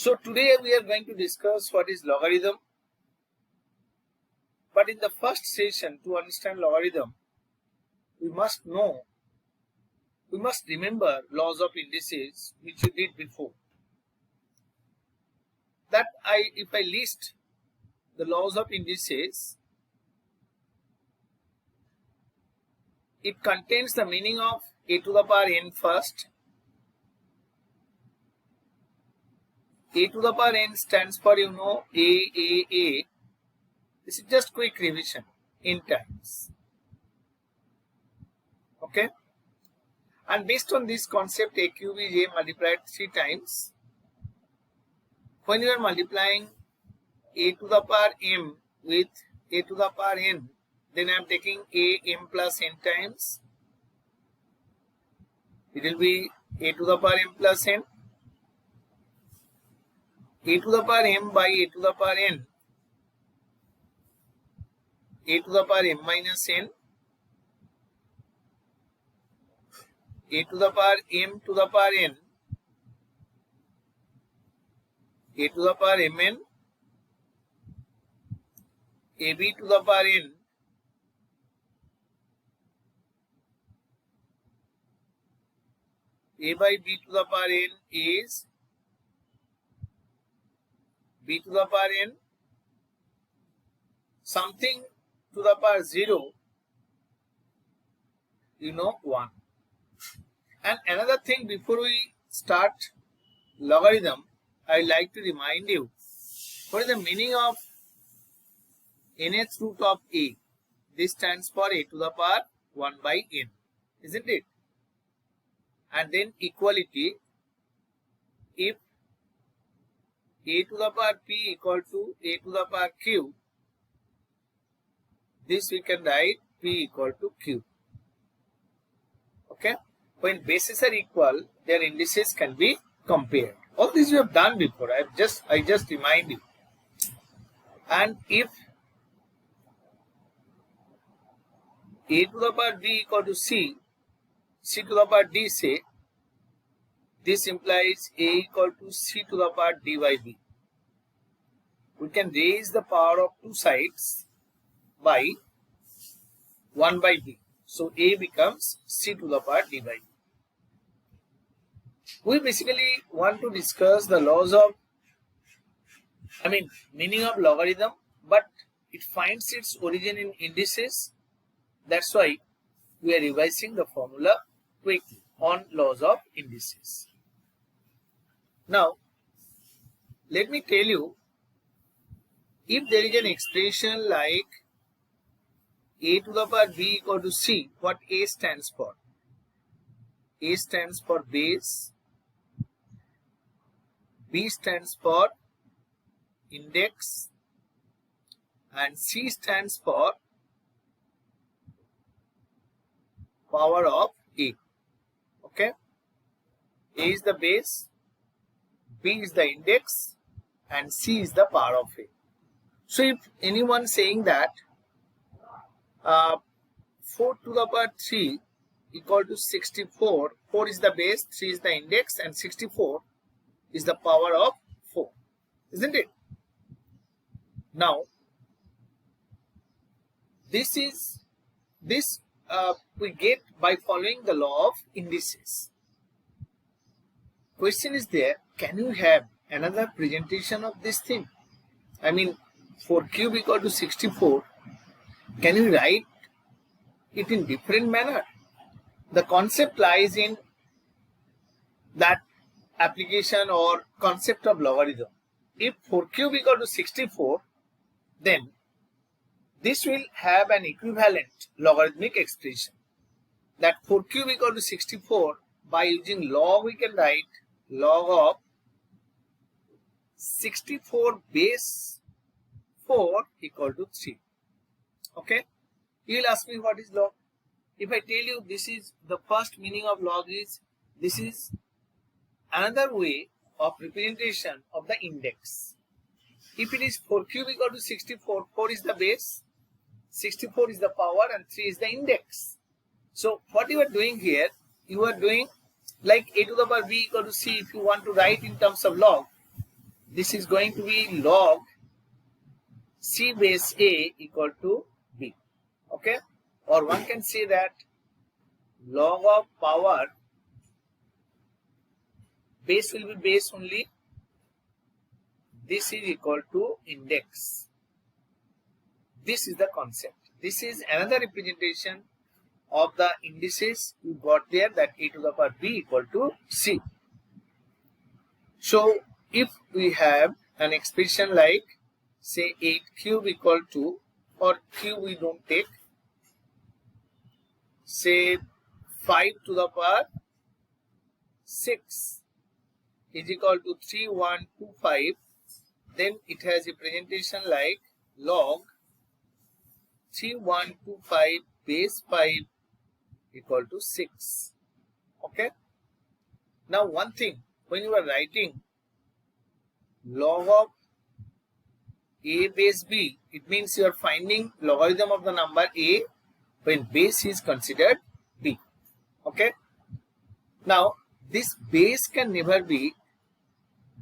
So today we are going to discuss what is logarithm. But in the first session, to understand logarithm, we must remember laws of indices, which we did before. That if I list the laws of indices, it contains the meaning of a to the power n first. A to the power n stands for, A. This is just quick revision, n times. Okay? And based on this concept, a cube is a multiplied 3 times. When you are multiplying a to the power m with a to the power n, then I am taking a m plus n times. It will be a to the power m plus n. A to the power m by a to the power n, a to the power m minus n, a to the power m to the power n, a to the power mn, ab to the power n, a by b to the power n is b to the power n, something to the power 0, 1. And another thing, before we start logarithm, I like to remind you what is the meaning of nth root of a. This stands for a to the power 1 by n, isn't it? And then equality, if a to the power p equal to a to the power q, this we can write p equal to q. Okay? When bases are equal, their indices can be compared. All this you have done before. I just remind you. And if a to the power b equal to c to the power d say, this implies a equal to c to the power d by b. We can raise the power of two sides by 1 by b. So a becomes c to the power d by b. We basically want to discuss the laws of, meaning of logarithm, but it finds its origin in indices. That's why we are revising the formula quickly on laws of indices. Now, let me tell you, if there is an expression like a to the power b equal to c, what a stands for? A stands for base, b stands for index, and c stands for power of a. Okay? A is the base, b is the index, and c is the power of a. So if anyone saying that 4 to the power 3 equal to 64, 4 is the base, 3 is the index, and 64 is the power of 4, isn't it? Now, this we get by following the law of indices. Question is there, can you have another presentation of this thing? 4 cube equal to 64, can you write it in different manner? The concept lies in that application or concept of logarithm. If 4 cube equal to 64, then this will have an equivalent logarithmic expression. That 4 cube equal to 64, by using log we can write log of 64 base 4 equal to 3. Okay? You will ask me what is log. If I tell you this is the first meaning of log is, this is another way of representation of the index. If it is 4 cube equal to 64, 4 is the base, 64 is the power, and 3 is the index. So what you are doing here, you are doing like a to the power b equal to c. If you want to write in terms of log, this is going to be log C base A equal to B. Okay? Or one can say that log of power base will be base only. This is equal to index. This is the concept. This is another representation of the indices you got there, that a to the power b equal to c. So if we have an expression like say 8 cube equal to, or cube we don't take, say 5 to the power 6 is equal to 3125, then it has a presentation like log 3125 base 5 equal to 6. Okay. Now one thing, when you are writing log of a base b, it means you are finding logarithm of the number a when base is considered b. Okay. Now this base can never be,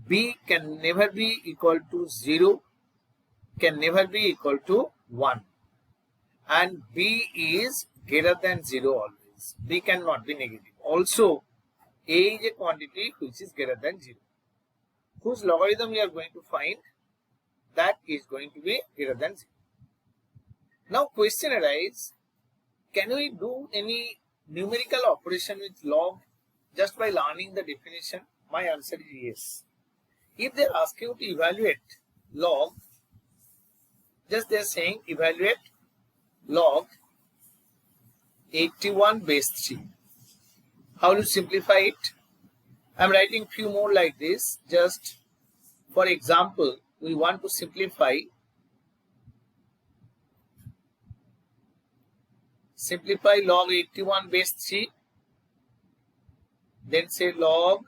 b can never be equal to 0, can never be equal to 1, and b is greater than 0 always. B cannot be negative. Also, a is a quantity which is greater than 0. Whose logarithm we are going to find? That is going to be greater than 0. Now question arises, can we do any numerical operation with log just by learning the definition? My answer is yes. If they ask you to evaluate log, just they are saying evaluate log 81 base 3. How to simplify it? I am writing few more like this. Just for example, we want to simplify log 81 base 3. Then say log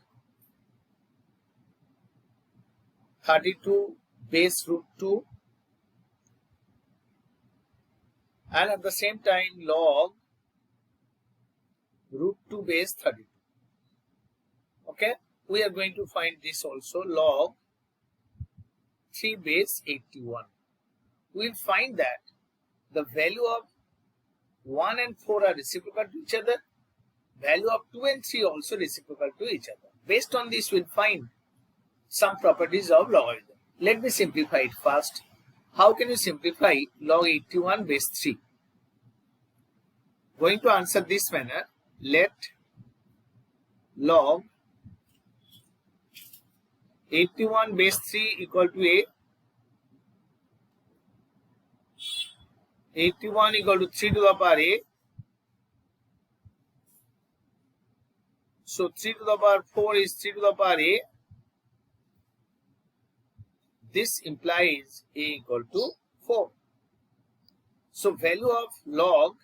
32 base root 2. And at the same time log root 2 base 32. Okay, we are going to find this also, log 3 base 81. We will find that the value of 1 and 4 are reciprocal to each other. Value of 2 and 3 also reciprocal to each other. Based on this, we will find some properties of logarithm. Let me simplify it first. How can you simplify log 81 base 3? Going to answer this manner. Let log 81 base 3 equal to a. 81 equal to 3 to the power a. So 3 to the power 4 is 3 to the power a. This implies a equal to 4. So value of log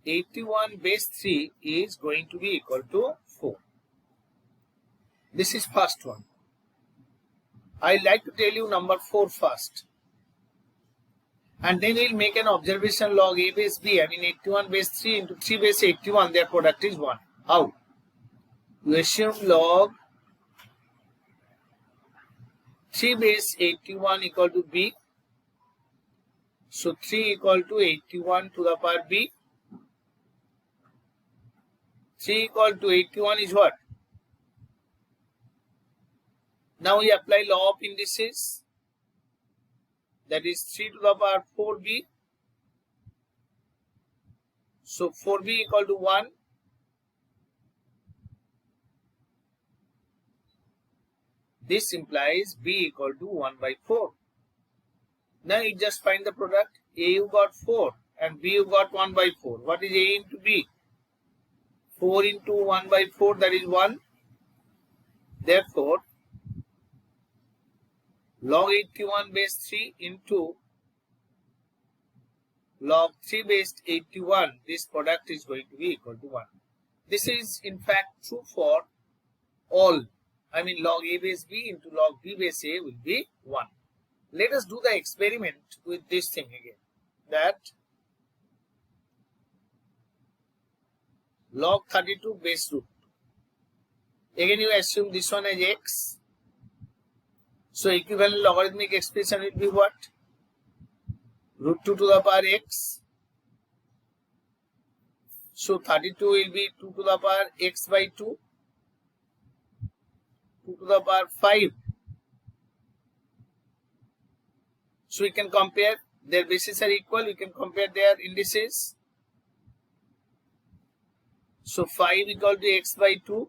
81 base 3 is going to be equal to 4. This is first one. I like to tell you number 4 first. And then we'll make an observation log a base b. I mean 81 base 3 into 3 base 81. Their product is 1. How? You assume log 3 base 81 equal to b. So 3 equal to 81 to the power b. 3 equal to 81 is what? Now we apply law of indices. That is 3 to the power 4b. So 4b equal to 1. This implies b equal to 1 by 4. Now you just find the product. A you got 4 and b you got 1 by 4. What is a into b? 4 into 1 by 4, that is 1. Therefore, log 81 base 3 into log 3 base 81, this product is going to be equal to 1. This is in fact true for all. I mean log a base b into log b base a will be 1. Let us do the experiment with this thing again. That log 32 base root 2. Again you assume this one as x. So equivalent logarithmic expression will be what? Root 2 to the power x. So 32 will be 2 to the power x by 2. 2 to the power 5. So we can compare, their bases are equal, we can compare their indices. So 5 equal to x by 2.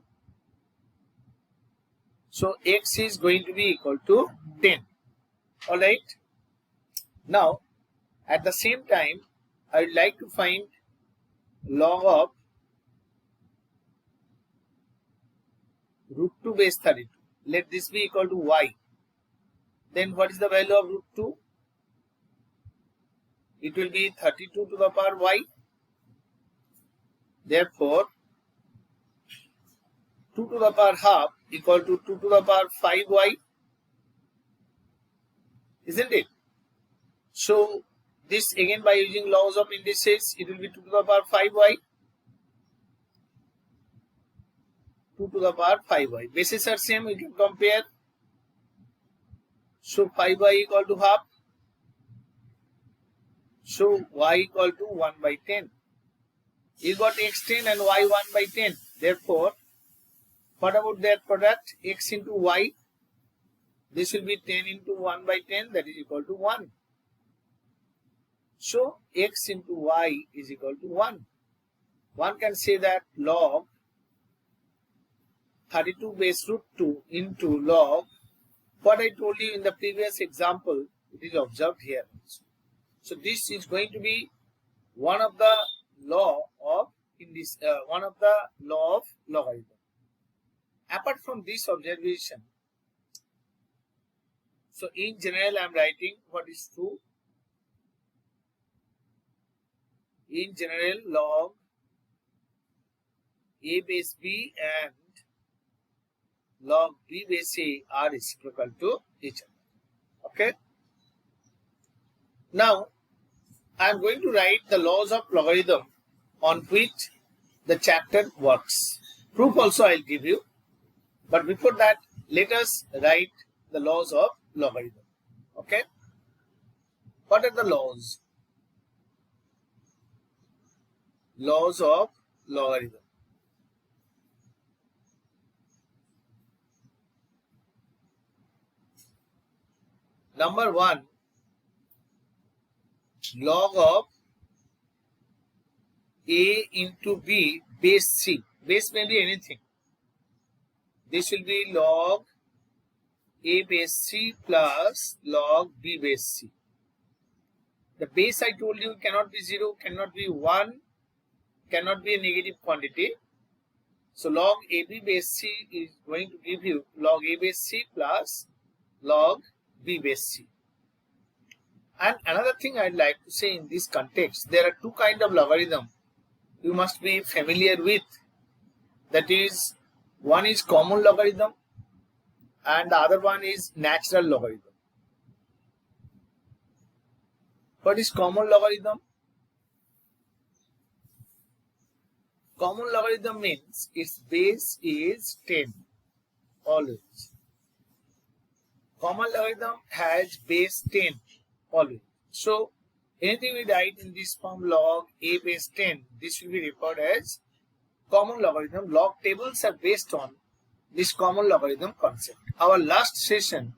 So x is going to be equal to 10. Alright. Now at the same time I would like to find log of root 2 base 32. Let this be equal to y. Then what is the value of root 2? It will be 32 to the power y. Therefore 2 to the power half equal to 2 to the power 5y. Isn't it? So this again by using laws of indices, it will be 2 to the power 5y. 2 to the power 5y. Bases are same, we can compare. So 5y equal to half. So y equal to 1 by 10. You got x 10 and y 1 by 10. Therefore, what about their product? X into y. This will be 10 into 1 by 10, that is equal to 1. So x into y is equal to 1. One can say that log 32 base root 2 into log, what I told you in the previous example, it is observed here also. So this is going to be one of the law of logarithm. Apart from this observation, so in general I am writing what is true. In general, log a base b and log b base a are reciprocal to each other. Okay. Now I am going to write the laws of logarithm on which the chapter works. Proof also I will give you. But before that, let us write the laws of logarithm. Okay. What are the laws? Laws of logarithm. Number 1, log of a into b base c. Base may be anything. This will be log a base c plus log b base c. The base I told you cannot be 0, cannot be 1, cannot be a negative quantity. So log ab base c is going to give you log a base c plus log b base c. And another thing I'd like to say in this context, there are two kinds of logarithm you must be familiar with. That is, one is common logarithm and the other one is natural logarithm. What is common logarithm? Common logarithm means its base is 10 always. Common logarithm has base 10 always. So anything we write in this form log a base 10, this will be referred as common logarithm. Log tables are based on this common logarithm concept. Our last session,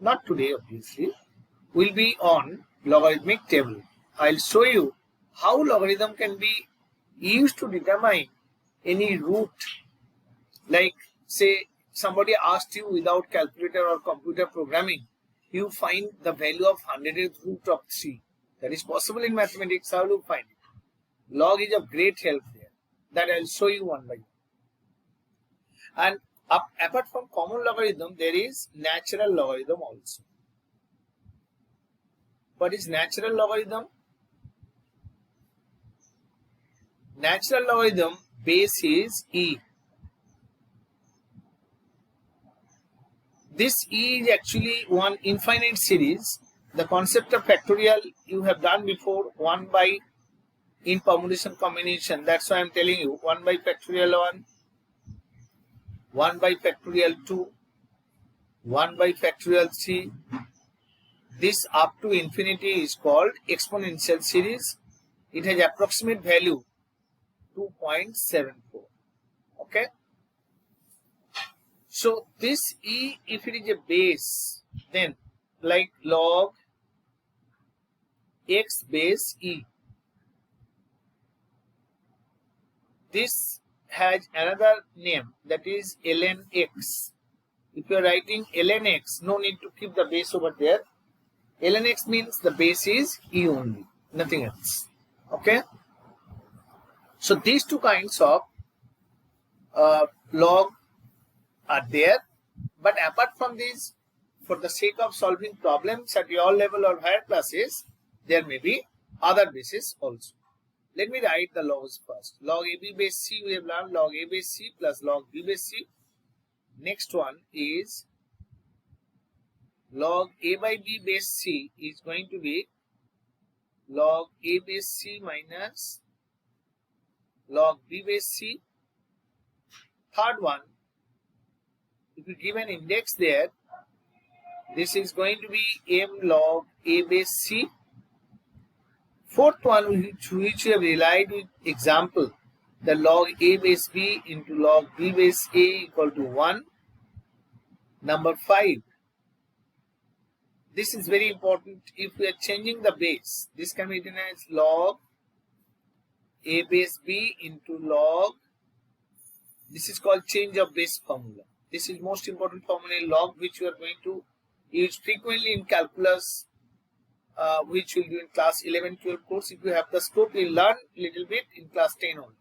not today obviously, will be on logarithmic table. I'll show you how logarithm can be used to determine any root. Like say somebody asked you without calculator or computer programming, you find the value of 100th root of 3. That is possible in mathematics. How do you find it? Log is of great help there. That I'll show you one by one. And apart from common logarithm, there is natural logarithm also. What is natural logarithm? Natural logarithm base is e. This e is actually one infinite series. The concept of factorial you have done before, 1 by in permutation combination. That's why I'm telling you 1 by factorial 1 1 by factorial 2, 1 by factorial 3. This up to infinity is called exponential series. It has approximate value 2.74. Okay. So this E, if it is a base, then like log x base E. This has another name, that is ln x. If you are writing ln x, no need to keep the base over there. Ln x means the base is E only, nothing else. Okay. So these two kinds of log are there, but apart from these, for the sake of solving problems at your level or higher classes, there may be other bases also. Let me write the laws first. Log AB base C, we have learned log A base C plus log B base C. Next one is log A by B base C is going to be log A base C minus log B base C. Third one, if you give an index there, this is going to be m log A base C. Fourth one, which we have relied with example, the log A base B into log B base A equal to 1. Number 5, this is very important. If we are changing the base, this can be written as log A base B into log, this is called change of base formula. This is most important formula in log, which we are going to use frequently in calculus, which we'll do in class 11-12 course. If you have the scope, you'll learn a little bit in class 10 only.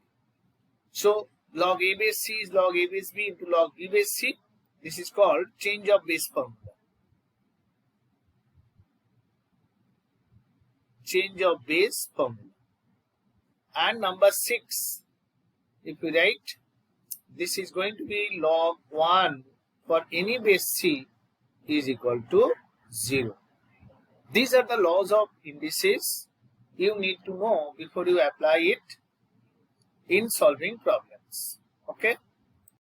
So log A base C is log A base B into log B base C. This is called change of base formula. Change of base formula. And number 6, if we write, this is going to be log 1 for any base C is equal to 0. These are the laws of indices you need to know before you apply it in solving problems. Okay.